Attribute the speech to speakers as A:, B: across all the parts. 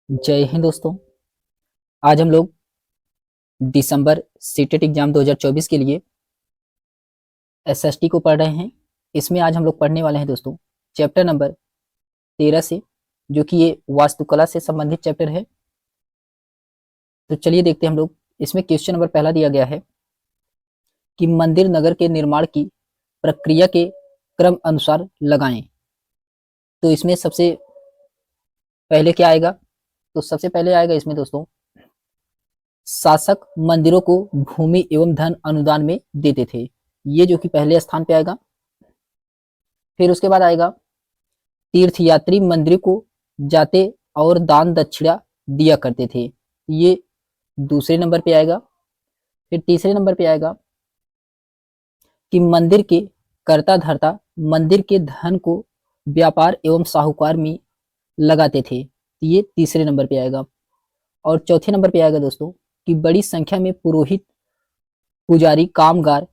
A: जय हिंद दोस्तों। आज हम लोग दिसंबर सीटेट एग्जाम 2024 के लिए एसएसटी को पढ़ रहे हैं। इसमें आज हम लोग पढ़ने वाले हैं दोस्तों चैप्टर नंबर 13 से, जो कि ये वास्तुकला से संबंधित चैप्टर है। तो चलिए देखते हैं हम लोग। इसमें क्वेश्चन नंबर पहला दिया गया है कि मंदिर नगर के निर्माण की प्रक्रिया के क्रम अनुसार लगाएं। तो इसमें सबसे पहले क्या आएगा? तो सबसे पहले आएगा इसमें दोस्तों, शासक मंदिरों को भूमि एवं धन अनुदान में देते थे। ये जो कि पहले स्थान पे आएगा। फिर उसके बाद आएगा तीर्थयात्री मंदिर को जाते और दान दक्षिणा दिया करते थे। ये दूसरे नंबर पे आएगा। फिर तीसरे नंबर पे आएगा कि मंदिर के कर्ता धर्ता मंदिर के धन को व्यापार एवं साहूकार में लगाते थे। ये तीसरे नंबर पे आएगा। और चौथे नंबर पे आएगा दोस्तों कि बड़ी संख्या में पुरोहित, पुजारी, कामगार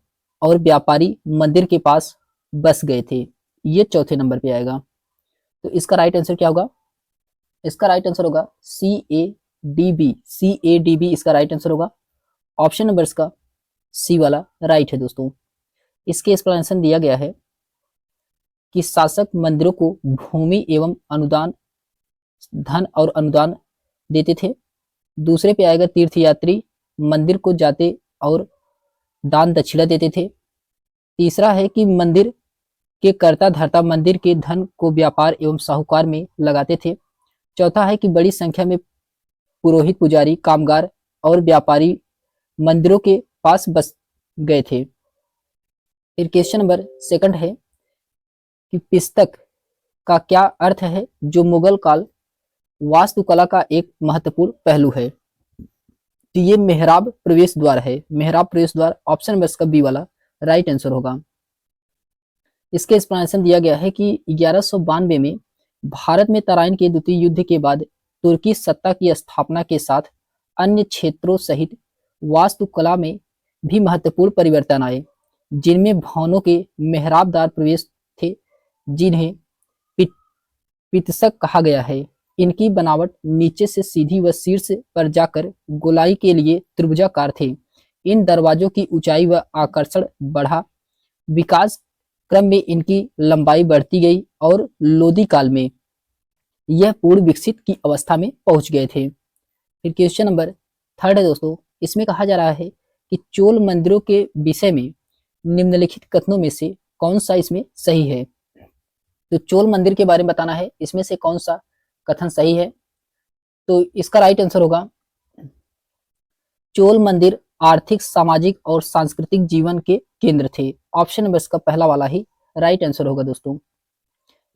A: और व्यापारी मंदिर के पास बस गए थे। ये चौथे नंबर पे आएगा। तो इसका राइट आंसर क्या होगा? इसका राइट आंसर होगा CADB। CADB इसका राइट आंसर होगा। ऑप्शन नंबर इसका सी वाला राइट है दोस्तों। इसके एक्सप्लेनेशन दिया गया है कि शासक मंदिरों को भूमि एवं अनुदान, धन और अनुदान देते थे। दूसरे पे आएगा तीर्थयात्री मंदिर को जाते और दान दक्षिणा देते थे। तीसरा है कि मंदिर के कर्ता धर्ता मंदिर के धन को व्यापार एवं साहूकार में लगाते थे। चौथा है कि बड़ी संख्या में पुरोहित, पुजारी, कामगार और व्यापारी मंदिरों के पास बस गए थे। फिर क्वेश्चन नंबर सेकंड है कि पिस्तक का क्या अर्थ है, जो मुगल काल वास्तुकला का एक महत्वपूर्ण पहलू है। तो ये मेहराब प्रवेश द्वार है। मेहराब प्रवेश द्वार, ऑप्शन नंबर का बी वाला राइट आंसर होगा। इसके एक्सप्लेनेशन दिया गया है कि 1192 में भारत में तराइन के द्वितीय युद्ध के बाद तुर्की सत्ता की स्थापना के साथ अन्य क्षेत्रों सहित वास्तुकला में भी महत्वपूर्ण परिवर्तन आए, जिनमें भवनों के मेहराबदार प्रवेश थे, जिन्हें पितसक कहा गया है। इनकी बनावट नीचे से सीधी व शीर्ष पर जाकर गोलाई के लिए त्रिभुजाकार थे। इन दरवाजों की ऊंचाई व आकर्षण बढ़ा। विकास क्रम में इनकी लंबाई बढ़ती गई और लोदी काल में यह पूर्ण विकसित की अवस्था में पहुंच गए थे। फिर क्वेश्चन नंबर थर्ड है दोस्तों। इसमें कहा जा रहा है कि चोल मंदिरों के विषय में निम्नलिखित कथनों में से कौन सा इसमें सही है। तो चोल मंदिर के बारे में बताना है, इसमें से कौन सा कथन सही है। तो इसका राइट आंसर होगा चोल मंदिर आर्थिक, सामाजिक और सांस्कृतिक जीवन के केंद्र थे। ऑप्शन नंबर इसका पहला वाला ही राइट आंसर होगा दोस्तों।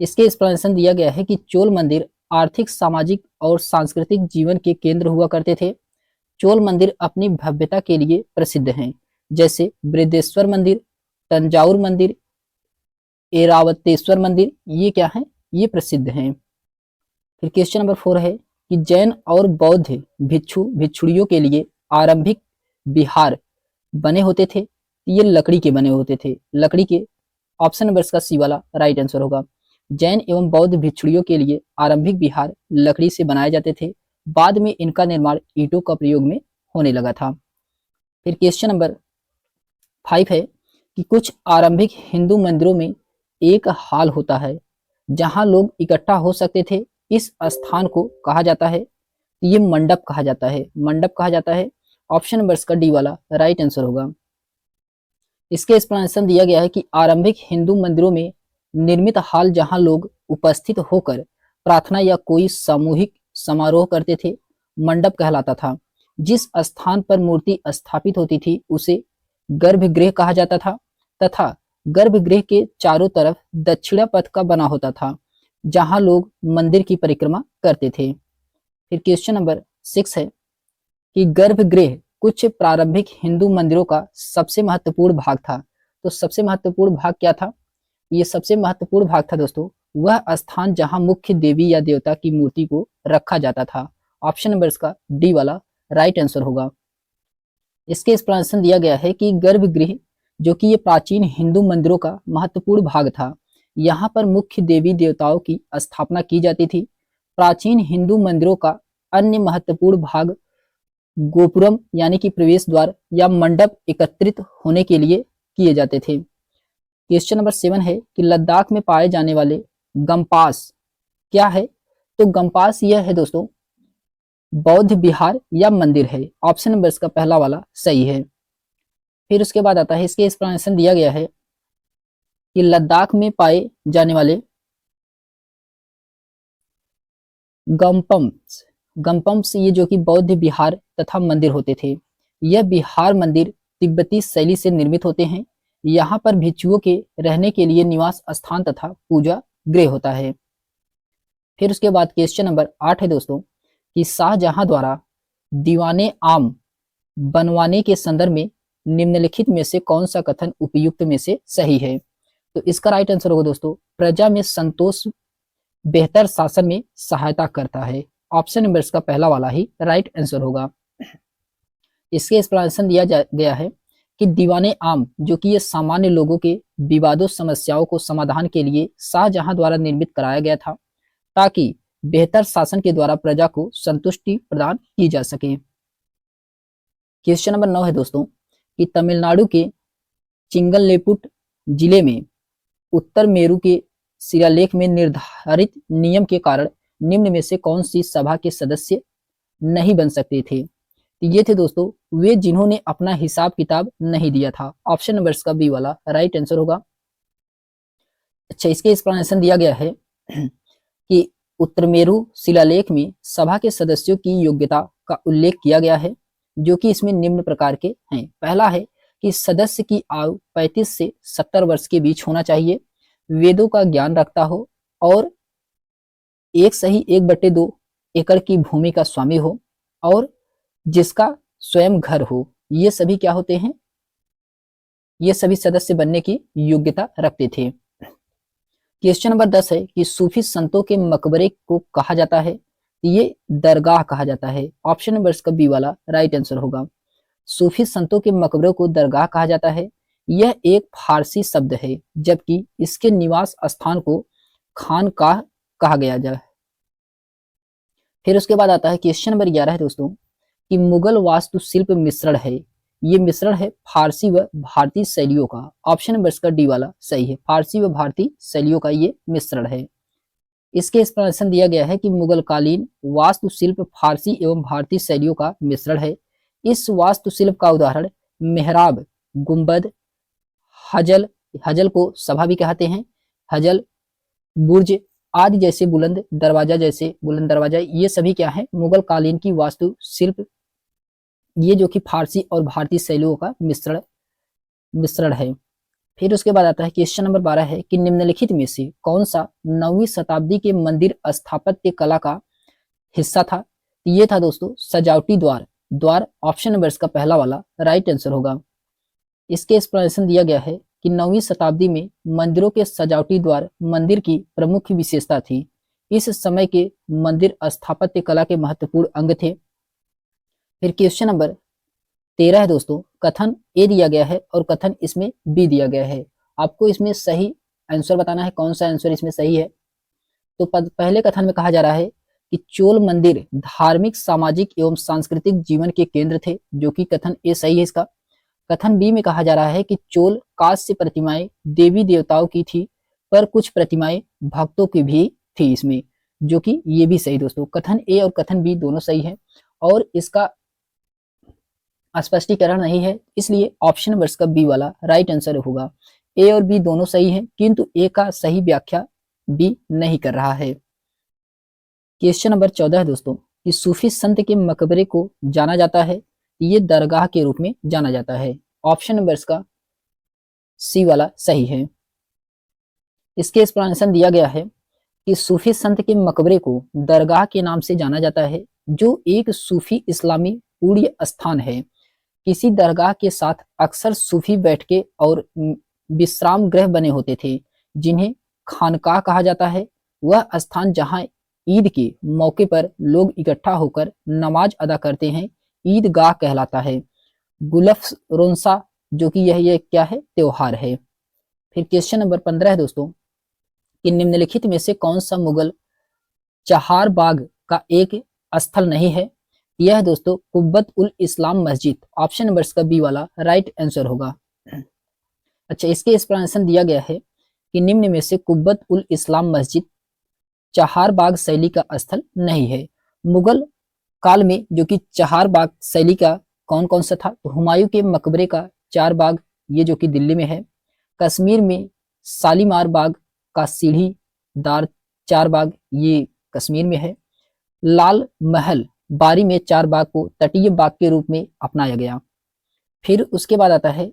A: इसके एक्सप्लेनेशन दिया गया है कि चोल मंदिर आर्थिक, सामाजिक और सांस्कृतिक जीवन के केंद्र हुआ करते थे। चोल मंदिर अपनी भव्यता के लिए प्रसिद्ध हैं, जैसे बृहदेश्वर मंदिर, तंजाउर मंदिर, ऐरावतेश्वर मंदिर। ये क्या है? ये प्रसिद्ध हैं। फिर क्वेश्चन नंबर 4 है कि जैन और बौद्ध भिक्षु भिक्षुड़ियों के लिए आरंभिक विहार बने होते थे। ये लकड़ी के बने होते थे, लकड़ी के। ऑप्शन नंबर इसका सी वाला राइट आंसर होगा। जैन एवं बौद्ध भिक्षुड़ियों के लिए आरंभिक विहार लकड़ी से बनाए जाते थे। बाद में इनका निर्माण ईंटों का प्रयोग में होने लगा था। फिर क्वेश्चन नंबर 5 है कि कुछ आरंभिक हिंदू मंदिरों में एक हॉल होता है जहां लोग इकट्ठा हो सकते थे। इस स्थान को कहा जाता है, ये मंडप कहा जाता है, मंडप कहा जाता है। ऑप्शन नंबर इसका डी वाला राइट आंसर होगा। इसके एक्सप्लेनेशन दिया गया है कि आरंभिक हिंदू मंदिरों में निर्मित हॉल जहां लोग उपस्थित होकर प्रार्थना या कोई सामूहिक समारोह करते थे, मंडप कहलाता था। जिस स्थान पर मूर्ति स्थापित होती थी उसे गर्भगृह कहा जाता था, तथा गर्भगृह के चारों तरफ दक्षिणा पथ का बना होता था, जहां लोग मंदिर की परिक्रमा करते थे। फिर क्वेश्चन नंबर 6 है कि गर्भगृह कुछ प्रारंभिक हिंदू मंदिरों का सबसे महत्वपूर्ण भाग था। तो सबसे महत्वपूर्ण भाग क्या था? ये सबसे महत्वपूर्ण भाग था दोस्तों वह स्थान जहां मुख्य देवी या देवता की मूर्ति को रखा जाता था। ऑप्शन नंबर इसका डी वाला राइट आंसर होगा। इसके एक्सप्लेनेशन दिया गया है कि गर्भगृह जो कि ये प्राचीन हिंदू मंदिरों का महत्वपूर्ण भाग था, यहाँ पर मुख्य देवी देवताओं की स्थापना की जाती थी। प्राचीन हिंदू मंदिरों का अन्य महत्वपूर्ण भाग गोपुरम यानी कि प्रवेश द्वार या मंडप एकत्रित होने के लिए किए जाते थे। क्वेश्चन नंबर 7 है कि लद्दाख में पाए जाने वाले गंपास क्या है? तो गंपास यह है दोस्तों बौद्ध विहार या मंदिर है। ऑप्शन नंबर इसका पहला वाला सही है। फिर उसके बाद आता है, इसके एक्सप्लेनेशन दिया गया है कि लद्दाख में पाए जाने वाले गंपम्स ये जो कि बौद्ध विहार तथा मंदिर होते थे। यह विहार मंदिर तिब्बती शैली से निर्मित होते हैं। यहाँ पर भिक्षुओं के रहने के लिए निवास स्थान तथा पूजा गृह होता है। फिर उसके बाद क्वेश्चन नंबर 8 है दोस्तों कि शाहजहां द्वारा दीवाने आम बनवाने के संदर्भ में निम्नलिखित में से कौन सा कथन उपयुक्त में से सही है? तो इसका राइट आंसर होगा दोस्तों, प्रजा में संतोष बेहतर शासन में सहायता करता है। ऑप्शन नंबर इसका पहला वाला ही राइट आंसर होगा। इसके एक्सप्लेनेशन दिया गया है कि दीवाने आम जो कि ये सामान्य लोगों के विवादों समस्याओं को समाधान के लिए शाहजहां द्वारा निर्मित कराया गया था ताकि बेहतर शासन के द्वारा प्रजा को संतुष्टि प्रदान की जा सके। क्वेश्चन नंबर 9 है दोस्तों कि तमिलनाडु के चिंगललेपुट जिले में उत्तर मेरु के शिलालेख में निर्धारित नियम के कारण निम्न में से कौन सी सभा के सदस्य नहीं बन सकते थे? तो ये थे दोस्तों वे जिन्होंने अपना हिसाब किताब नहीं दिया था। ऑप्शन नंबर इसका बी वाला राइट आंसर होगा। अच्छा, इसके एक्सप्लेनेशन दिया गया है कि उत्तरमेरु शिलालेख में सभा के सदस्यों की योग्यता का उल्लेख किया गया है जो कि इसमें निम्न प्रकार के हैं। पहला है कि सदस्य की आयु 35 से 70 वर्ष के बीच होना चाहिए, वेदों का ज्ञान रखता हो और 1/2 एकड़ की भूमि का स्वामी हो और जिसका स्वयं घर हो। ये सभी क्या होते हैं? ये सभी सदस्य बनने की योग्यता रखते थे। क्वेश्चन नंबर 10 है कि सूफी संतों के मकबरे को कहा जाता है, ये दरगाह कहा जाता है। ऑप्शन नंबर इसका बी वाला राइट आंसर होगा। सूफी संतों के मकबरों को दरगाह कहा जाता है। यह एक फारसी शब्द है जबकि इसके निवास स्थान को खानकाह कहा गया जाए। फिर उसके बाद आता है क्वेश्चन नंबर 11 है दोस्तों कि मुगल वास्तुशिल्प मिश्रण है। ये मिश्रण है फारसी व भारतीय शैलियों का। ऑप्शन नंबर इसका डी वाला सही है, फारसी व भारतीय शैलियों का ये मिश्रण है। इसके एक्सप्लेनेशन दिया गया है कि मुगलकालीन वास्तुशिल्प फारसी एवं भारतीय शैलियों का मिश्रण है। इस वास्तुशिल्प का उदाहरण मेहराब, गुंबद, हजल को सभा भी कहते हैं, हजल, बुर्ज आदि जैसे बुलंद दरवाजा, ये सभी क्या है? मुगल कालीन की वास्तुशिल्प, ये जो कि फारसी और भारतीय शैलियों का मिश्रण है। फिर उसके बाद आता है क्वेश्चन नंबर 12 है कि निम्नलिखित में से कौन सा 9वीं शताब्दी के मंदिर स्थापत्य कला का हिस्सा था? ये था दोस्तों सजावटी द्वार। ऑप्शन नंबर इसका पहला वाला राइट आंसर होगा। इसके एक्सप्लेनेशन दिया गया है कि 9वीं शताब्दी में मंदिरों के सजावटी द्वार मंदिर की प्रमुख विशेषता थी। इस समय के मंदिर स्थापत्य कला के महत्वपूर्ण अंग थे। फिर क्वेश्चन नंबर 13 है दोस्तों, कथन ए दिया गया है और कथन इसमें बी दिया गया है। आपको इसमें सही आंसर बताना है, कौन सा आंसर इसमें सही है। तो पहले कथन में कहा जा रहा है कि चोल मंदिर धार्मिक, सामाजिक एवं सांस्कृतिक जीवन के केंद्र थे, जो कि कथन ए सही है इसका। कथन बी में कहा जा रहा है कि चोल कांस्य प्रतिमाएं देवी देवताओं की थी पर कुछ प्रतिमाएं भक्तों की भी थी इसमें, जो कि ये भी सही दोस्तों। कथन ए और कथन बी दोनों सही है और इसका स्पष्टीकरण नहीं है, इसलिए ऑप्शन नंबर का बी वाला राइट आंसर होगा। ए और बी दोनों सही है किंतु ए का सही व्याख्या बी नहीं कर रहा है। क्वेश्चन नंबर 14 है दोस्तों कि सूफी संत के मकबरे को जाना जाता है, ये दरगाह के रूप में जाना जाता है। ऑप्शन नंबर इसका सी वाला सही है। इसके एक्सप्लेनेशन दिया गया है कि सूफी संत के मकबरे को दरगाह के नाम से जाना जाता है, जो एक सूफी इस्लामी पुण्य स्थान है। किसी दरगाह के साथ अक्सर सूफी बैठके और विश्राम गृह बने होते थे, जिन्हें खानकाह कहा जाता है। वह स्थान जहां ईद के मौके पर लोग इकट्ठा होकर नमाज अदा करते हैं, ईदगाह कहलाता है। गुलफ रोंसा जो कि यह क्या है? त्योहार है। फिर क्वेश्चन नंबर 15 है दोस्तों कि निम्नलिखित में से कौन सा मुगल चहार बाग का एक स्थल नहीं है, यह है दोस्तों कुब्बत उल इस्लाम मस्जिद। ऑप्शन नंबर इसका बी वाला राइट आंसर होगा। अच्छा, इसके एक्सप्लेनेशन दिया गया है कि निम्न में से कुब्बत उल इस्लाम मस्जिद चहारबाग शैली का स्थल नहीं है। मुगल काल में जो कि चहारबाग शैली का कौन कौन सा था, तो हुमायूं के मकबरे का चार बाग, ये जो कि दिल्ली में है। कश्मीर में शालीमार बाग का सीढ़ीदार चार बाग, ये कश्मीर में है। लाल महल बारी में चार बाग को तटीय बाग के रूप में अपनाया गया। फिर उसके बाद आता है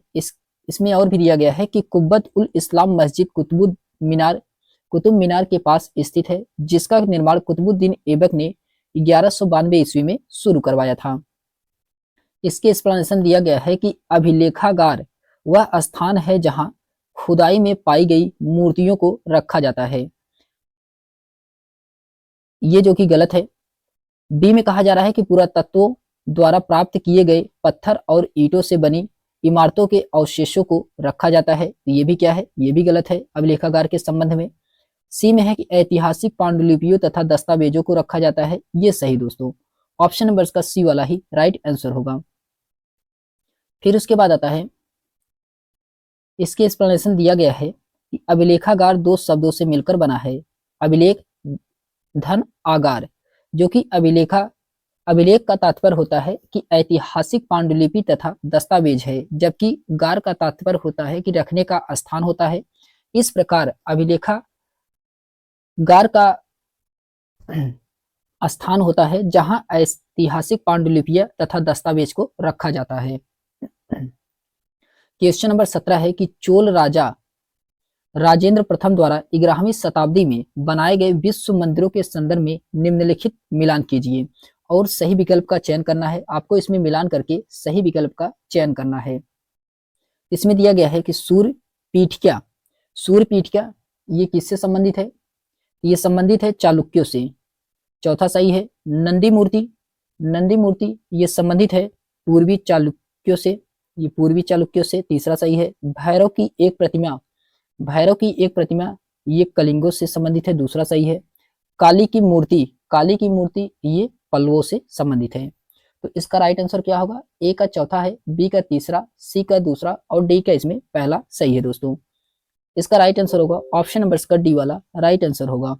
A: इसमें और भी दिया गया है कि कुब्बत उल इस्लाम मस्जिद कुतुब मीनार के पास स्थित है, जिसका निर्माण कुतुबुद्दीन ऐबक ने 1192 ईस्वी में शुरू करवाया था। इसके एक्सप्लेनेशन दिया गया है कि अभिलेखागार वह स्थान है जहां खुदाई में पाई गई मूर्तियों को रखा जाता है, ये जो कि गलत है। बी में कहा जा रहा है कि पुरातत्वों द्वारा प्राप्त किए गए पत्थर और ईंटों से बनी इमारतों के अवशेषों को रखा जाता है, तो ये भी क्या है, ये भी गलत है अभिलेखागार के संबंध में। सी में है कि ऐतिहासिक पांडुलिपियों तथा दस्तावेजों को रखा जाता है, ये सही दोस्तों। ऑप्शन नंबर का सी वाला ही राइट आंसर होगा। फिर उसके बाद आता है इसके एक्सप्लेनेशन दिया गया है कि अभिलेखागार दो शब्दों से मिलकर बना है। अभिलेख धन आगार, जो कि अभिलेख का तात्पर्य होता है कि ऐतिहासिक पांडुलिपि तथा दस्तावेज है, जबकि गार का तात्पर्य होता है कि रखने का स्थान होता है। इस प्रकार अभिलेखागार का स्थान होता है जहां ऐतिहासिक पांडुलिपियां तथा दस्तावेज को रखा जाता है। क्वेश्चन नंबर 17 है कि चोल राजा राजेंद्र प्रथम द्वारा 11वीं शताब्दी में बनाए गए विश्व मंदिरों के संदर्भ में निम्नलिखित मिलान कीजिए, और सही विकल्प का चयन करना है आपको। इसमें मिलान करके सही विकल्प का चयन करना है। इसमें दिया गया है कि सूर्य पीठिका ये किससे संबंधित है, ये संबंधित है चालुक्यों से, चौथा सही है। नंदी मूर्ति ये संबंधित है पूर्वी चालुक्यों से, ये पूर्वी चालुक्यों से, तीसरा सही है। भैरव की एक प्रतिमा ये कलिंगों से संबंधित है, दूसरा सही है। काली की मूर्ति ये पल्लवों से संबंधित है। तो इसका राइट आंसर क्या होगा, ए का चौथा है, बी का तीसरा, सी का दूसरा और डी का इसमें पहला सही है दोस्तों। इसका राइट आंसर होगा ऑप्शन नंबर का डी वाला राइट आंसर होगा।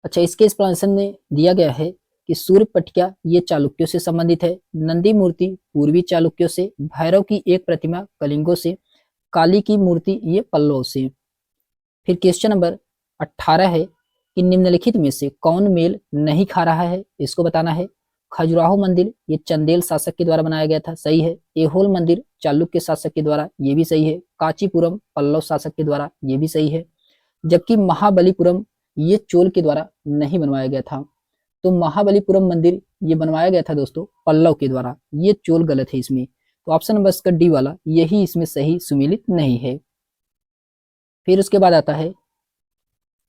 A: अच्छा, इसके एक्सप्लेनेशन में दिया गया है कि सूर्य पट्टिका ये चालुक्यों से संबंधित है, नंदी मूर्ति पूर्वी चालुक्यों से, भैरव की एक प्रतिमा कलिंगों से, काली की मूर्ति ये पल्लव से। फिर क्वेश्चन नंबर 18 है कि निम्नलिखित में से कौन मेल नहीं खा रहा है, इसको बताना है। खजुराहो मंदिर ये चंदेल शासक के द्वारा बनाया गया था, सही है। एहोल मंदिर चालुक्य शासक के द्वारा, ये भी सही है। कांचीपुरम पल्लव शासक के द्वारा, ये भी सही है। जबकि महाबलीपुरम ये चोल के द्वारा नहीं बनवाया गया था। तो महाबलीपुरम मंदिर ये बनवाया गया था दोस्तों पल्लव के द्वारा, ये चोल गलत है इसमें। तो ऑप्शन नंबर इसका डी वाला यही इसमें सही सुमिलित नहीं है। फिर उसके बाद आता है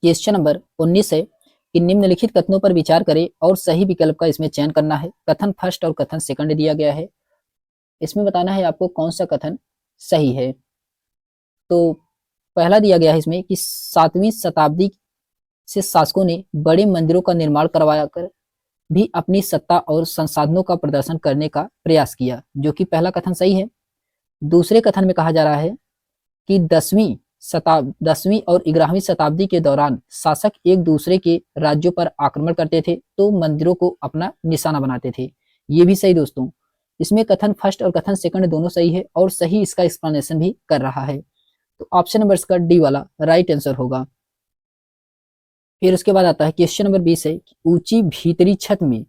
A: क्वेश्चन नंबर 19 है कि निम्नलिखित कथनों पर विचार करें और सही विकल्प का इसमें चयन करना है। कथन फर्स्ट और कथन सेकंड दिया गया है, इसमें बताना है आपको कौन सा कथन सही है। तो पहला दिया गया है इसमें कि 7वीं शताब्दी से शासकों ने बड़े मंदिरों का निर्माण करवाया कर भी अपनी सत्ता और संसाधनों का प्रदर्शन करने का प्रयास किया, जो कि पहला कथन सही है। दूसरे कथन में कहा जा रहा है कि 10वीं और 11वीं शताब्दी के दौरान शासक एक दूसरे के राज्यों पर आक्रमण करते थे तो मंदिरों को अपना निशाना बनाते थे, ये भी सही दोस्तों। इसमें कथन फर्स्ट और कथन सेकंड दोनों सही है और सही इसका एक्सप्लेनेशन भी कर रहा है। तो ऑप्शन नंबर इसका डी वाला राइट आंसर होगा। फिर उसके बाद आता है क्वेश्चन नंबर 20 है कि ऊंची भीतरी छत में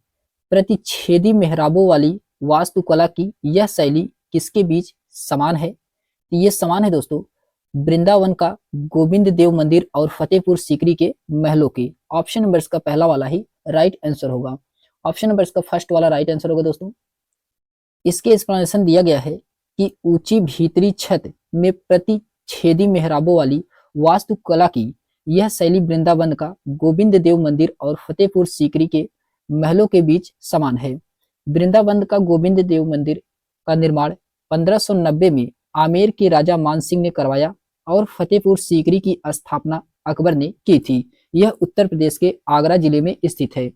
A: प्रतिच्छेदी मेहराबों वाली वास्तुकला की यह शैली किसके बीच समान है, ये समान है दोस्तों वृंदावन का गोविंद देव मंदिर और फतेहपुर सीकरी के महलों की। ऑप्शन नंबर इसका पहला वाला ही राइट आंसर होगा। ऑप्शन नंबर इसका फर्स्ट वाला राइट आंसर होगा दोस्तों। इसके एक्सप्लेनेशन दिया गया है कि ऊंची भीतरी छत में प्रतिच्छेदी मेहराबों वाली वास्तुकला की यह शैली वृंदावन का गोविंद देव मंदिर और फतेहपुर सीकरी के महलों के बीच समान है। वृंदावन का गोविंद देव मंदिर का निर्माण 1590 में आमेर के राजा मान सिंह ने करवाया और फतेहपुर सीकरी की स्थापना अकबर ने की थी। यह उत्तर प्रदेश के आगरा जिले में स्थित है।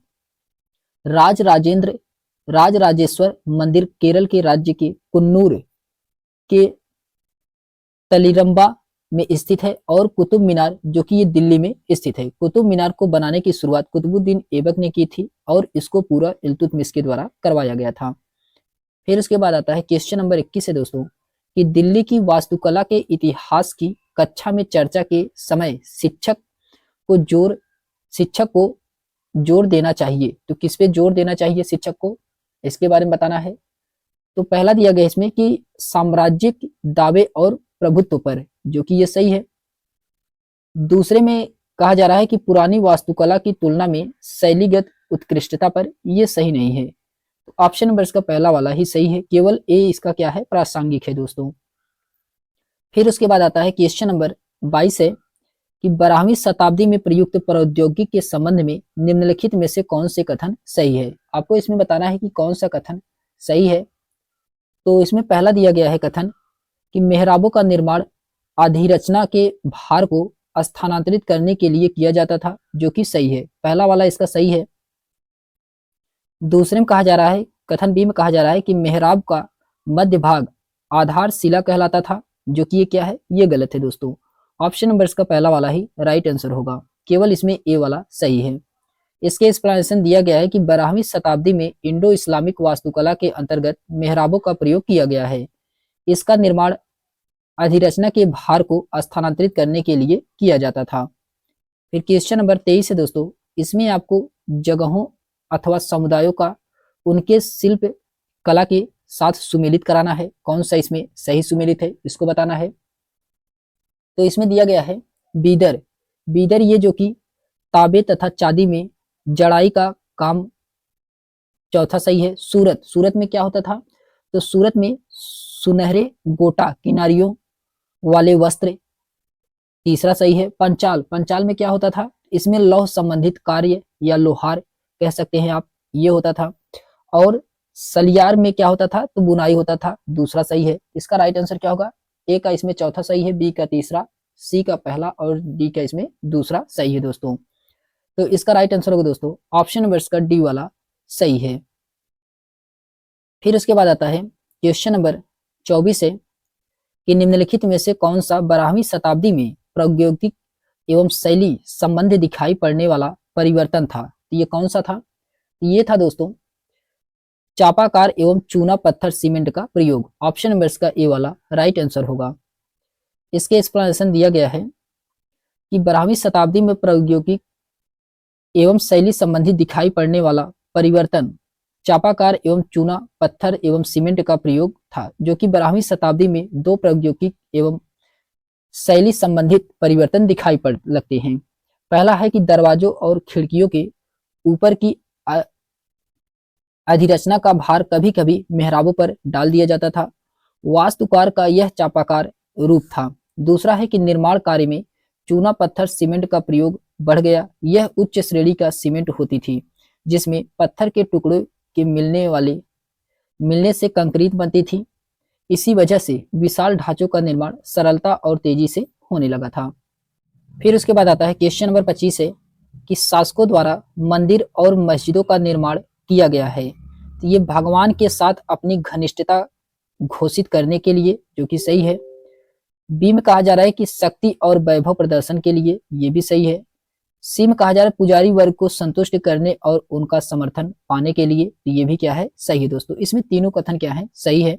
A: राजराजेश्वर मंदिर केरल के राज्य के कुन्नूर के तलीरंबा में स्थित है, और कुतुब मीनार जो कि ये दिल्ली में स्थित है। कुतुब मीनार को बनाने की शुरुआत कुतुबुद्दीन ऐबक ने की थी और इसको पूरा इल्तुतमिश के द्वारा करवाया गया था। फिर उसके बाद आता है क्वेश्चन नंबर 21 है दोस्तों, कि दिल्ली की वास्तुकला के इतिहास की कक्षा में चर्चा के समय शिक्षक को जोर देना चाहिए, तो किस पे जोर देना चाहिए शिक्षक को, इसके बारे में बताना है। तो पहला दिया गया इसमें कि साम्राज्यिक दावे और प्रभुत्व पर, जो कि ये सही है। दूसरे में कहा जा रहा है कि पुरानी वास्तुकला की तुलना में शैलीगत उत्कृष्टता पर, ये सही नहीं है। तो ऑप्शन नंबर इसका पहला वाला ही सही है, केवल ए इसका क्या है, प्रासंगिक है दोस्तों। फिर उसके बाद आता है क्वेश्चन नंबर 22 है, कि 12वीं शताब्दी में प्रयुक्त प्रौद्योगिकी के संबंध में निम्नलिखित में से कौन से कथन सही है। आपको इसमें बताना है कि कौन सा कथन सही है। तो इसमें पहला दिया गया है कथन कि मेहराबों का निर्माण अधिरचना के भार को स्थानांतरित करने के लिए किया जाता था, जो कि सही है, पहला वाला इसका सही है। दूसरे में कहा जा रहा है, कथन बी में कहा जा रहा है कि मेहराब का मध्य भाग आधारशिला कहलाता था, जो कि ये क्या है, ये गलत है दोस्तों। ऑप्शन नंबर इसका पहला वाला ही राइट आंसर होगा, केवल इसमें ए वाला सही है। इसके एक्सप्लेनेशन दिया गया है कि 12वीं शताब्दी में इंडो इस्लामिक वास्तुकला के अंतर्गत मेहराबों का प्रयोग किया गया है। इसका निर्माण अधिरचना के भार को स्थानांतरित करने के लिए किया जाता था। फिर क्वेश्चन नंबर 23 है दोस्तों, इसमें आपको जगहों अथवा समुदायों का उनके शिल्प कला के साथ सुमेलित कराना है, कौन सा इसमें सही सुमेलित है इसको बताना है। तो इसमें दिया गया है बीदर ये जो कि तांबे तथा चांदी में जड़ाई का काम, चौथा सही है। सूरत में क्या होता था, तो सूरत में सुनहरे गोटा किनारियों वाले वस्त्र, तीसरा सही है। पंचाल में क्या होता था, इसमें लौह संबंधित कार्य या लोहार कह सकते हैं आप, ये होता था। और सलियार में क्या होता था, तो बुनाई होता था, दूसरा सही है। इसका राइट आंसर क्या होगा, ए का इसमें चौथा सही है, बी का तीसरा, सी का पहला और डी का इसमें दूसरा सही है दोस्तों। तो इसका राइट आंसर होगा दोस्तों ऑप्शन नंबर इसका डी वाला सही है। फिर उसके बाद आता है क्वेश्चन नंबर 24 है, कि निम्नलिखित में से कौन सा 12वीं शताब्दी में प्रौद्योगिक एवं शैली संबंध दिखाई पड़ने वाला परिवर्तन था। तो ये कौन सा था, ये था दोस्तों चापाकार एवं चूना पत्थर सीमेंट का प्रयोग, ऑप्शन नंबर इसका ए वाला राइट आंसर होगा। इसके एक्सप्लेनेशन दिया गया है कि 12वीं शताब्दी में प्रौद्योगिक एवं शैली संबंधी दिखाई पड़ने वाला परिवर्तन चापाकार एवं चूना पत्थर एवं सीमेंट का प्रयोग था, जो कि 12वीं शताब्दी में दो प्रौद्योगिक एवं शैली संबंधित परिवर्तन दिखाई पड़ लगते हैं। पहला है कि दरवाजों और खिड़कियों के ऊपर की अधिरचना का भार कभी कभी मेहराबों पर डाल दिया जाता था, वास्तुकार का यह चापाकार रूप था। दूसरा है कि निर्माण कार्य में चूना पत्थर सीमेंट का प्रयोग बढ़ गया, यह उच्च श्रेणी का सीमेंट होती थी, जिसमें पत्थर के टुकड़ों के मिलने से कंक्रीट बनती थी। इसी वजह से विशाल ढांचों का निर्माण सरलता और तेजी से होने लगा था। फिर उसके बाद आता है क्वेश्चन नंबर 25 है, कि शासकों द्वारा मंदिर और मस्जिदों का निर्माण किया गया है, तो ये भगवान के साथ अपनी घनिष्ठता घोषित करने के लिए, जो कि सही है। बी में कहा जा रहा है कि शक्ति और वैभव प्रदर्शन के लिए, ये भी सही है। सी में कहा जा रहा है पुजारी वर्ग को संतुष्ट करने और उनका समर्थन पाने के लिए, तो ये भी क्या है, सही है दोस्तों। इसमें तीनों कथन क्या है, सही है।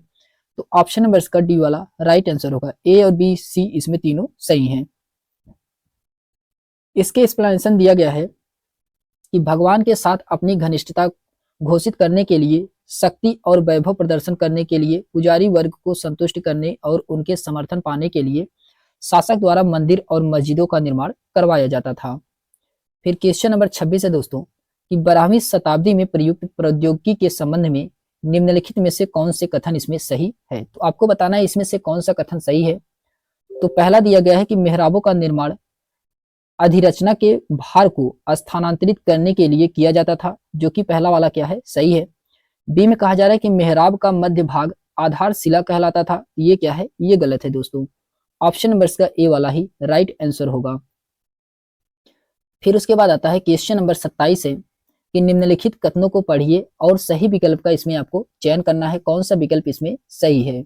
A: तो ऑप्शन नंबर इसका डी वाला राइट आंसर होगा, ए और बी सी इसमें तीनों सही हैं। इसके एक्सप्लेनेशन दिया गया है कि भगवान के साथ अपनी घनिष्ठता घोषित करने के लिए, शक्ति और वैभव प्रदर्शन करने के लिए, पुजारी वर्ग को संतुष्ट करने और उनके समर्थन पाने के लिए शासक द्वारा मंदिर और मस्जिदों का निर्माण करवाया जाता था। फिर क्वेश्चन नंबर 26 है दोस्तों, कि 12वीं शताब्दी में प्रयुक्त प्रौद्योगिकी के संबंध में निम्नलिखित में से कौन से कथन इसमें सही है। तो आपको बताना है इसमें से कौन सा कथन सही है। तो पहला दिया गया है कि मेहराबों का निर्माण अधिरचना के भार को स्थानांतरित करने के लिए किया जाता था, जो कि पहला वाला क्या है, सही है। बी में कहा जा रहा है कि मेहराब का मध्य भाग आधारशिला कहलाता था, ये क्या है, ये गलत है दोस्तों। ऑप्शन नंबर इसका ए वाला ही राइट आंसर होगा। फिर उसके बाद आता है क्वेश्चन नंबर 27 है, कि निम्नलिखित कथनों को पढ़िए और सही विकल्प का इसमें आपको चयन करना है, कौन सा विकल्प इसमें सही है।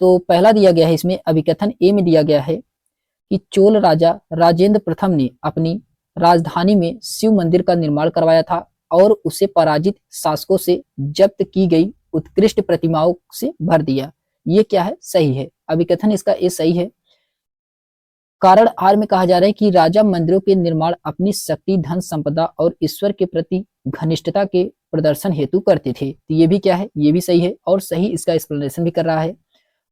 A: तो पहला दिया गया है इसमें अभिकथन ए में दिया गया है कि चोल राजा राजेंद्र प्रथम ने अपनी राजधानी में शिव मंदिर का निर्माण करवाया था और उसे पराजित शासकों से जब्त की गई उत्कृष्ट प्रतिमाओं से भर दिया। ये क्या है? सही है। अभिकथन इसका ए सही है। कारण आर में कहा जा रहा है कि राजा मंदिरों के निर्माण अपनी शक्ति, धन संपदा और ईश्वर के प्रति घनिष्ठता के प्रदर्शन हेतु करते थे। तो ये भी क्या है? ये भी सही है और सही इसका एक्सप्लेनेशन भी कर रहा है।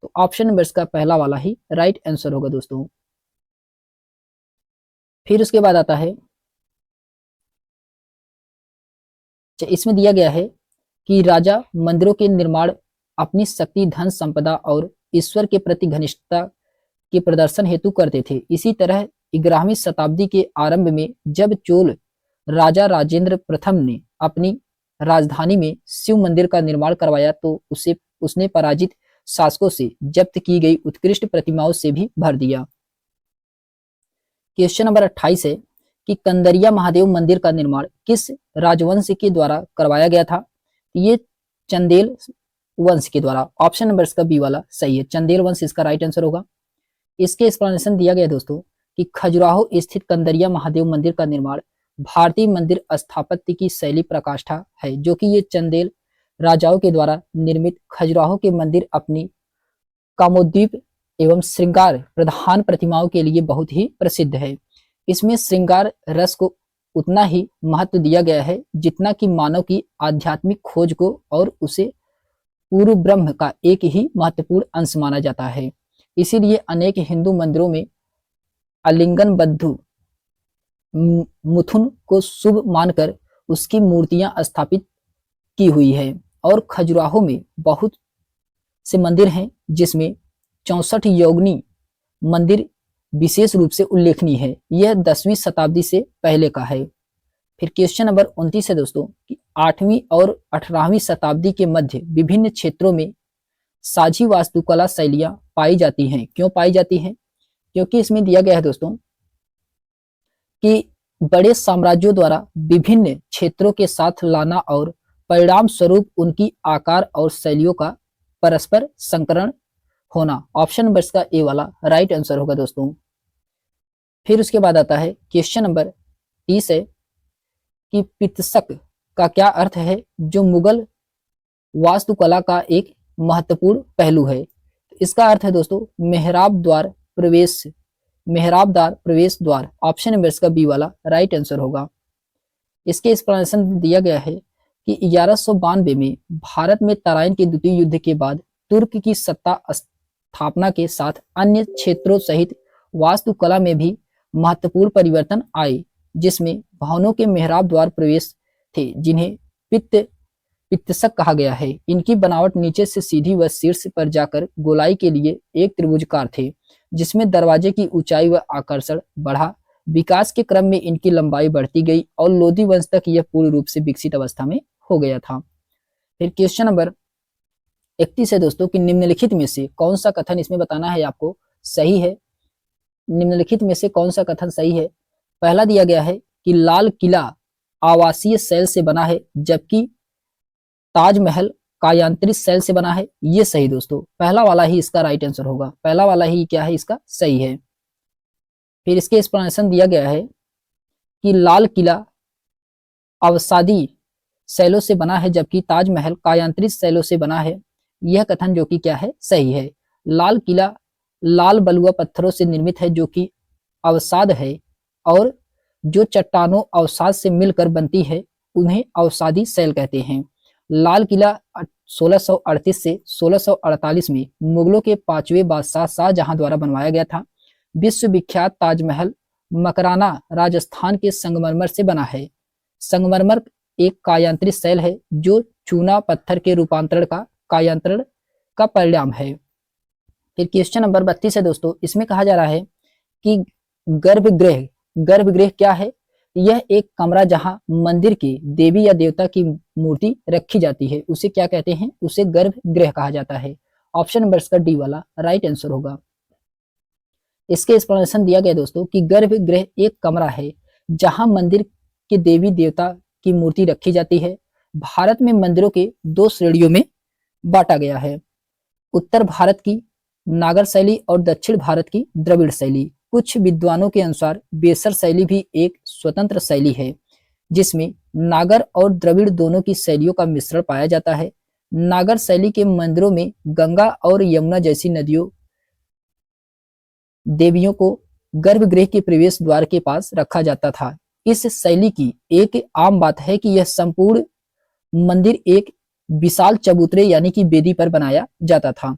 A: तो ऑप्शन नंबर इसका पहला वाला ही राइट आंसर होगा दोस्तों। फिर उसके बाद आता है, इसमें दिया गया है कि राजा मंदिरों के निर्माण अपनी शक्ति, धन संपदा और ईश्वर के प्रति घनिष्ठता के प्रदर्शन हेतु करते थे। इसी तरह 11वीं शताब्दी के आरंभ में जब चोल राजा राजेंद्र प्रथम ने अपनी राजधानी में शिव मंदिर का निर्माण करवाया तो उसने पराजित शासकों से जब्त की गई उत्कृष्ट प्रतिमाओं से भी भर दिया। क्वेश्चन नंबर 28 है कि कंदरिया महादेव मंदिर का निर्माण किस राजवंश के द्वारा करवाया गया था? ये चंदेल वंश के द्वारा। ऑप्शन नंबर इसका बी वाला सही है, चंदेल वंश इसका राइट आंसर होगा। इसके एक्सप्लेनेशन दिया गया दोस्तों कि खजुराहो स्थित कंदरिया महादेव मंदिर का निर्माण भारतीय मंदिर स्थापत्य की शैली प्रकाष्ठा है, जो कि ये चंदेल राजाओं के द्वारा निर्मित खजुराहो के मंदिर अपनी कामोद्दीप एवं श्रृंगार प्रधान प्रतिमाओं के लिए बहुत ही प्रसिद्ध है। इसमें श्रृंगार रस को उतना ही महत्व दिया गया है जितना कि मानव की आध्यात्मिक खोज को और उसे पूर्व ब्रह्म का एक ही महत्वपूर्ण अंश माना जाता है। इसीलिए अनेक हिंदू मंदिरों में आलिंगन बद्धु मुथुन को शुभ मानकर उसकी मूर्तियां स्थापित की हुई है। और खजुराहो में बहुत से मंदिर हैं जिसमें 64 योगिनी मंदिर विशेष रूप से उल्लेखनीय है। यह 10वीं शताब्दी से पहले का है। फिर क्वेश्चन नंबर 29 है दोस्तों कि 8वीं और 18वीं शताब्दी के मध्य विभिन्न क्षेत्रों में साझी वास्तुकला शैलियां पाई जाती हैं। क्यों पाई जाती हैं? क्योंकि इसमें दिया गया है दोस्तों कि बड़े साम्राज्यों द्वारा विभिन्न क्षेत्रों के साथ लाना और परिणाम स्वरूप उनकी आकार और शैलियों का परस्पर संकरण होना। ऑप्शन नंबर इसका ए वाला राइट आंसर होगा दोस्तों। फिर उसके बाद आता है क्वेश्चन नंबर 30 है कि पितसक का क्या अर्थ है, जो मुगल वास्तुकला का एक महत्वपूर्ण पहलू है। इसका अर्थ है दोस्तों मेहराबदार प्रवेश द्वार। ऑप्शन नंबर इसका बी वाला राइट आंसर होगा। इसके एक्सप्लेनेशन दिया गया है कि 1192 में भारत में तराइन के द्वितीय युद्ध के बाद तुर्क की सत्ता स्थापना के साथ अन्य क्षेत्रों सहित वास्तुकला में भी महत्वपूर्ण परिवर्तन आए, जिसमें भवनों के मेहराब द्वार प्रवेश थे जिन्हें पितसक कहा गया है। इनकी बनावट नीचे से सीधी व शीर्ष पर जाकर गोलाई के लिए एक त्रिभुजाकार थे, जिसमें दरवाजे की ऊंचाई व आकर्षण बढ़ा। विकास के क्रम में इनकी लंबाई बढ़ती गई और लोधी वंश तक यह पूर्ण रूप से विकसित अवस्था में हो गया था। फिर क्वेश्चन नंबर 31 है दोस्तों कि निम्नलिखित में से कौन सा कथन इसमें बताना है आपको सही है। निम्नलिखित में से कौन सा कथन सही है? पहला दिया गया है कि लाल किला आवासीय शैल से बना है जबकि ताजमहल कायांतरित शैल से बना है। ये सही दोस्तों, पहला वाला ही इसका राइट आंसर होगा। पहला वाला ही क्या है? इसका सही है। फिर इसके एक्सप्लेनेशन दिया गया है कि लाल किला अवसादी शैलों से बना है जबकि ताजमहल कायांतरित शैलों से बना है। यह कथन जो कि क्या है? सही है। लाल किला लाल बलुआ पत्थरों से निर्मित है जो कि अवसाद है, और जो चट्टानों अवसाद से मिलकर बनती है उन्हें अवसादी शैल कहते हैं। लाल किला 1638 से 1648 में मुगलों के 5वें बादशाह शाहजहां द्वारा बनवाया गया था। विश्वविख्यात ताजमहल मकराना राजस्थान के संगमरमर से बना है। संगमरमर एक कायांतरित शैल है जो चूना पत्थर के रूपांतरण का परिणाम है। फिर क्वेश्चन नंबर 32 है दोस्तों, इसमें कहा जा रहा है कि गर्भगृह क्या है? यह एक कमरा जहां मंदिर के देवी या देवता की मूर्ति रखी जाती है, उसे क्या कहते हैं? उसे गर्भगृह कहा जाता है। ऑप्शन नंबर इसका डी वाला राइट आंसर होगा। इसके एक्सप्लेनेशन दिया गया दोस्तों कि गर्भगृह एक कमरा है जहां मंदिर के देवी देवता की मूर्ति रखी जाती है। भारत में मंदिरों के दो श्रेणियों में बांटा गया है, उत्तर भारत की नागर शैली और दक्षिण भारत की द्रविड़ शैली। कुछ विद्वानों के अनुसार बेसर शैली भी एक स्वतंत्र शैली है जिसमें नागर और द्रविड़ दोनों की शैलियों का मिश्रण पाया जाता है। नागर शैली के मंदिरों में गंगा और यमुना जैसी नदियों देवियों को गर्भगृह के प्रवेश द्वार के पास रखा जाता था। इस शैली की एक आम बात है कि यह संपूर्ण मंदिर एक विशाल चबूतरे यानी कि वेदी पर बनाया जाता था।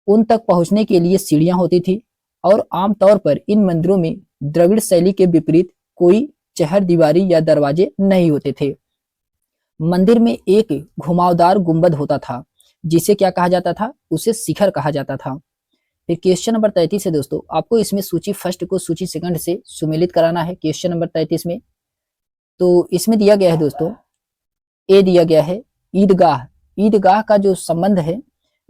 A: उन तक पहुंचने के लिए सीढ़ियां होती थी और आमतौर पर इन मंदिरों में द्रविड़ शैली के विपरीत कोई चहर दीवारी या दरवाजे नहीं होते थे। मंदिर में एक घुमावदार गुंबद होता था जिसे क्या कहा जाता था, उसे शिखर कहा जाता था। फिर क्वेश्चन नंबर 33 है दोस्तों, आपको इसमें सूची फर्स्ट को सूची सेकंड से सुमेलित कराना है। क्वेश्चन नंबर 33 में तो इसमें दिया गया है दोस्तों, ए दिया गया है ईदगाह। ईदगाह का जो संबंध है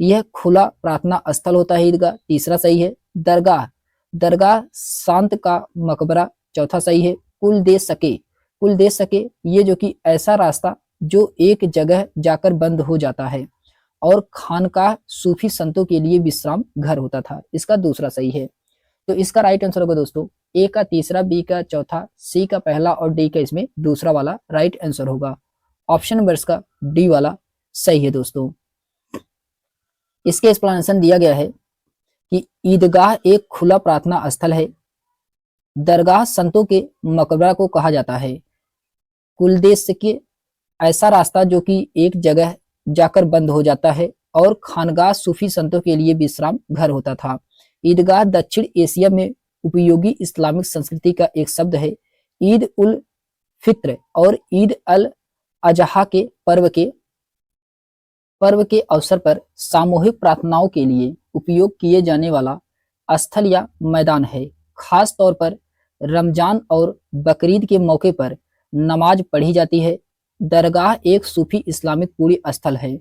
A: यह खुला प्रार्थना स्थल होता है ईदगाह, तीसरा सही है। दरगाह, दरगाह शांत का मकबरा, चौथा सही है। कुल दे सके, कुल दे सके ये जो कि ऐसा रास्ता जो एक जगह जाकर बंद हो जाता है। और खानकाह सूफी संतों के लिए विश्राम घर होता था, इसका दूसरा सही है। तो इसका राइट आंसर होगा दोस्तों ए का तीसरा, बी का चौथा, सी का पहला और डी का इसमें दूसरा वाला राइट आंसर होगा। ऑप्शन नंबर इसका डी वाला सही है दोस्तों। इसके एक्सप्लेनेशन दिया गया है कि ईदगाह एक खुला प्रार्थना स्थल है, दरगाह संतों के मकबरा को कहा जाता है, कुलदेश के ऐसा रास्ता जो कि एक जगह जाकर बंद हो जाता है, और खानगाह सूफी संतों के लिए विश्राम घर होता था। ईदगाह दक्षिण एशिया में उपयोगी इस्लामिक संस्कृति का एक शब्द है। ईद उल फित्र और ईद अल अजहा के पर्व के अवसर पर सामूहिक प्रार्थनाओं के लिए उपयोग किए जाने वाला स्थल या मैदान है। खास तौर पर रमजान और बकरीद के मौके पर नमाज पढ़ी जाती है। दरगाह एक सूफी इस्लामिक पूरी स्थल है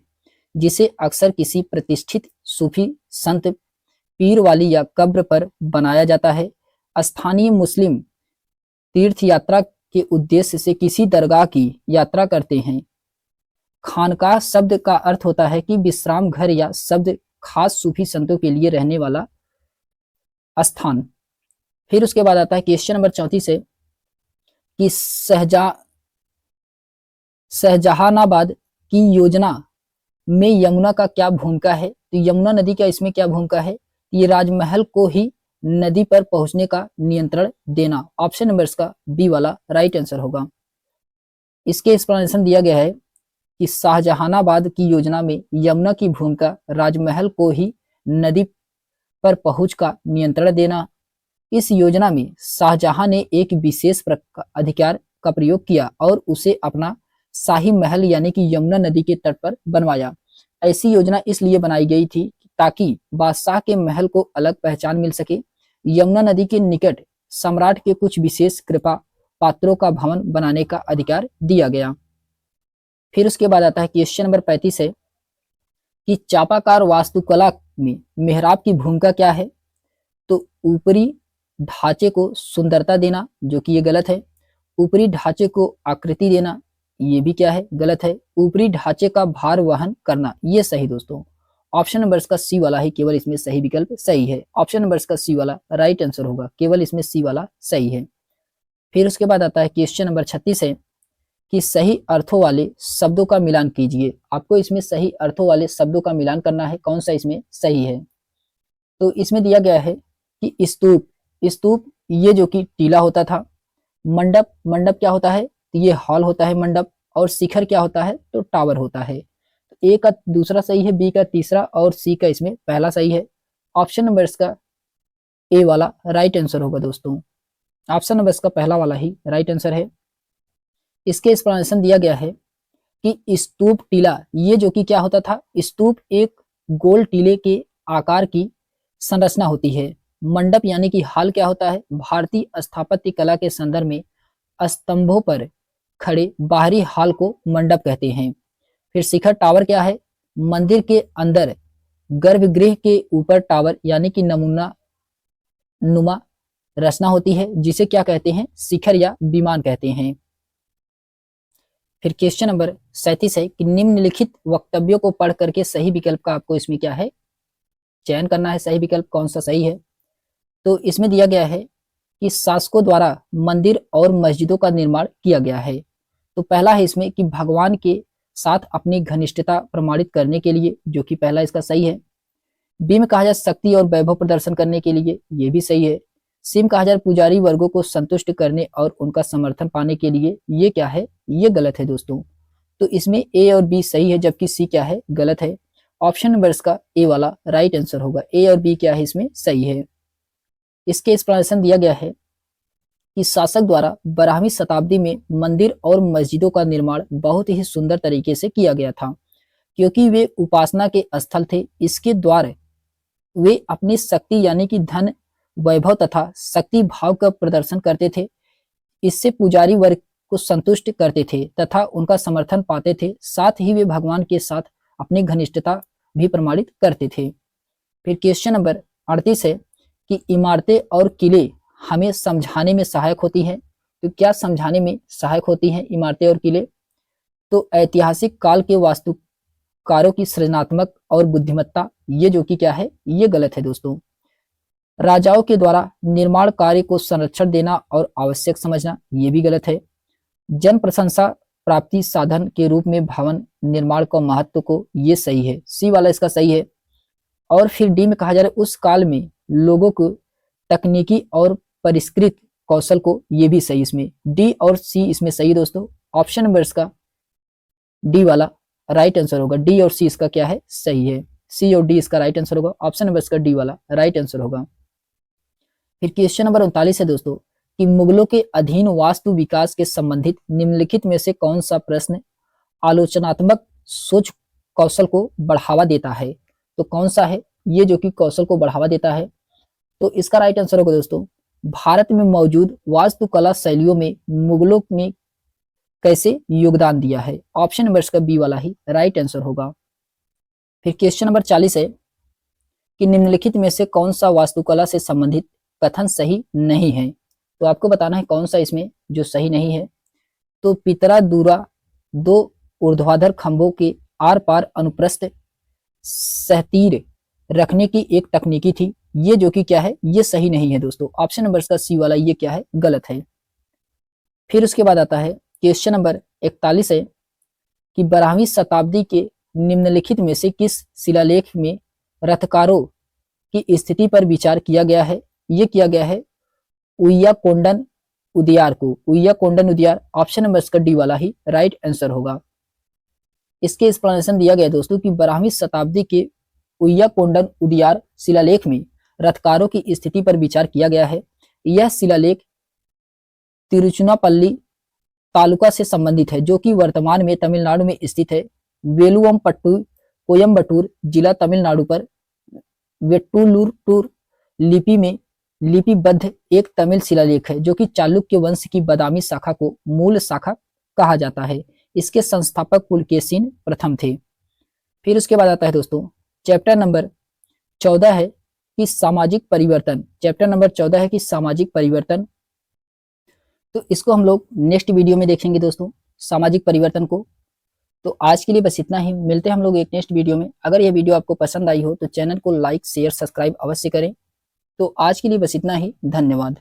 A: जिसे अक्सर किसी प्रतिष्ठित सूफी संत पीर वाली या कब्र पर बनाया जाता है। स्थानीय मुस्लिम तीर्थ यात्रा के उद्देश्य से किसी दरगाह की यात्रा करते हैं। खानकाह शब्द का अर्थ होता है कि विश्राम घर या शब्द खास सूफी संतों के लिए रहने वाला स्थान। फिर उसके बाद आता है क्वेश्चन नंबर 34 है कि शाहजहानाबाद की योजना में यमुना का क्या भूमिका है। तो यमुना नदी का इसमें क्या भूमिका है, ये राजमहल को ही नदी पर पहुंचने का नियंत्रण देना। ऑप्शन नंबर इसका बी वाला राइट आंसर होगा। इसके एक्सप्लेनेशन दिया गया है कि शाहजहानाबाद की योजना में यमुना की भूमिका राजमहल को ही नदी पर पहुंच का नियंत्रण देना। इस योजना में शाहजहां ने एक विशेष अधिकार का प्रयोग किया और उसे अपना शाही महल यानी कि यमुना नदी के तट पर बनवाया। ऐसी योजना इसलिए बनाई गई थी ताकि बादशाह के महल को अलग पहचान मिल सके। यमुना नदी के निकट सम्राट के कुछ विशेष कृपा पात्रों का भवन बनाने का अधिकार दिया गया। फिर उसके बाद आता है क्वेश्चन नंबर 35 है कि चापाकार वास्तुकला में मेहराब की भूमिका क्या है। तो ऊपरी ढांचे को सुंदरता देना, जो कि ये गलत है। ऊपरी ढांचे को आकृति देना, ये भी क्या है, गलत है। ऊपरी ढांचे का भार वहन करना, ये सही दोस्तों। ऑप्शन नंबर इसका सी वाला ही केवल इसमें सही विकल्प सही है। ऑप्शन नंबर इसका सी वाला राइट आंसर होगा, केवल इसमें सी वाला सही है। फिर उसके बाद आता है क्वेश्चन नंबर 36 है कि सही अर्थों वाले शब्दों का मिलान कीजिए। आपको इसमें सही अर्थों वाले शब्दों का मिलान करना है, कौन सा इसमें सही है। तो इसमें दिया गया है कि स्तूप, स्तूप ये जो कि टीला होता था। मंडप, मंडप क्या होता है, तो ये हॉल होता है मंडप। और शिखर क्या होता है, तो टावर होता है। तो ए का दूसरा सही है, बी का तीसरा और सी का इसमें पहला सही है। ऑप्शन नंबर इसका ए वाला राइट आंसर होगा दोस्तों। ऑप्शन नंबर इसका पहला वाला ही राइट आंसर है। इसके एक्सप्लेनेशन दिया गया है कि स्तूप टीला ये जो कि क्या होता था, स्तूप एक गोल टीले के आकार की संरचना होती है। मंडप यानी कि हॉल क्या होता है, भारतीय स्थापत्य कला के संदर्भ में स्तंभों पर खड़े बाहरी हॉल को मंडप कहते हैं। फिर शिखर टावर क्या है, मंदिर के अंदर गर्भगृह के ऊपर टावर यानी कि नमूना नुमा रचना होती है जिसे क्या कहते हैं, शिखर या विमान कहते हैं। फिर क्वेश्चन नंबर 37 है कि निम्नलिखित वक्तव्यों को पढ़ करके सही विकल्प का आपको इसमें क्या है, चयन करना है, सही विकल्प कौन सा सही है। तो इसमें दिया गया है कि शासकों द्वारा मंदिर और मस्जिदों का निर्माण किया गया है। तो पहला है इसमें कि भगवान के साथ अपनी घनिष्ठता प्रमाणित करने के लिए, जो कि पहला इसका सही है। बी में कहा जाए शक्ति और वैभव प्रदर्शन करने के लिए, ये भी सही है। सी में कहा जाए पुजारी वर्गों को संतुष्ट करने और उनका समर्थन पाने के लिए, ये क्या है, ये गलत है दोस्तों। तो इसमें ए और बी सही है, जबकि सी क्या है, गलत है। ऑप्शन नंबर इसका ए वाला राइट आंसर होगा। ए और बी क्या है इसमें सही है। इसके एक्सप्लेनेशन दिया गया है कि शासक द्वारा 12वीं शताब्दी में मंदिर और मस्जिदों का निर्माण बहुत ही सुंदर तरीके से किया गया था, क्योंकि वे उपासना के स्थल थे। इसके द्वारा वे अपनी शक्ति यानी कि धन, वैभव तथा शक्ति भाव का प्रदर्शन करते थे। इससे पुजारी वर्ग को संतुष्ट करते थे तथा उनका समर्थन पाते थे। साथ ही वे भगवान के साथ अपनी घनिष्ठता भी प्रमाणित करते थे। फिर क्वेश्चन नंबर 38 है कि इमारतें और किले हमें समझाने में सहायक होती हैं। तो क्या समझाने में सहायक होती हैं इमारतें और किले? तो ऐतिहासिक काल के वास्तुकारों की सृजनात्मक और बुद्धिमत्ता, ये जो कि क्या है, ये गलत है दोस्तों। राजाओं के द्वारा निर्माण कार्य को संरक्षण देना और आवश्यक समझना, ये भी गलत है। जन प्रशंसा प्राप्ति साधन के रूप में भवन निर्माण का महत्व को, ये सही है, सी वाला इसका सही है। और फिर डी में कहा जा रहा है उस काल में लोगों को तकनीकी और परिष्कृत कौशल को, ये भी सही। इसमें डी और सी इसमें सही दोस्तों। ऑप्शन नंबर इसका डी वाला राइट आंसर होगा। डी और सी इसका क्या है, सही है। सी और डी इसका राइट आंसर होगा। ऑप्शन नंबर इसका डी वाला राइट आंसर होगा। फिर क्वेश्चन नंबर 39 है दोस्तों कि मुगलों के अधीन वास्तु विकास के संबंधित निम्नलिखित में से कौन सा प्रश्न आलोचनात्मक सोच कौशल को बढ़ावा देता है? तो कौन सा है ये जो कि कौशल को बढ़ावा देता है? तो इसका राइट आंसर होगा दोस्तों, भारत में मौजूद वास्तुकला शैलियों में मुगलों में कैसे योगदान दिया है। ऑप्शन नंबर इसका बी वाला ही राइट आंसर होगा। फिर क्वेश्चन नंबर 40 है कि निम्नलिखित में से कौन सा वास्तुकला से संबंधित कथन सही नहीं है। तो आपको बताना है कौन सा इसमें जो सही नहीं है। तो पितरा दूरा दो ऊर्ध्वाधर खंभों के आर पार अनुप्रस्थ सहतीर रखने की एक तकनीकी थी, ये जो कि क्या है, ये सही नहीं है दोस्तों। ऑप्शन नंबर इसका सी वाला ये क्या है, गलत है। फिर उसके बाद आता है क्वेश्चन नंबर 41 है कि 12वीं शताब्दी के निम्नलिखित में से किस शिलालेख में रथकारों की स्थिति पर विचार किया गया है? ये किया गया है उय्याकोंडन उदियार को, उय्याकोंडन उदियार। ऑप्शन नंबर इसका डी वाला ही राइट आंसर होगा। इसके एक्सप्लेनेशन दिया गया दोस्तों कि 12वीं शताब्दी के उय्याकोंडन उदियार शिलालेख में रथकारों की स्थिति पर विचार किया गया है। यह शिलालेख तिरुचुनापल्ली तालुका से संबंधित है, जो कि वर्तमान में तमिलनाडु में स्थित है। वेलुवमपट्टू कोयम्बटूर जिला तमिलनाडु पर वेट्टुलुरटूर लिपि में लिपिबद्ध एक तमिल शिलालेख है, जो कि चालुक्य वंश की बादामी शाखा को मूल शाखा कहा जाता है। इसके संस्थापक पुलकेशिन प्रथम थे। फिर उसके बाद आता है दोस्तों चैप्टर नंबर 14 है कि सामाजिक परिवर्तन। चैप्टर नंबर 14 है कि सामाजिक परिवर्तन। तो इसको हम लोग नेक्स्ट वीडियो में देखेंगे दोस्तों, सामाजिक परिवर्तन को। तो आज के लिए बस इतना ही, मिलते हैं हम लोग एक नेक्स्ट वीडियो में। अगर यह वीडियो आपको पसंद आई हो तो चैनल को लाइक शेयर सब्सक्राइब अवश्य करें। तो आज के लिए बस इतना ही, धन्यवाद।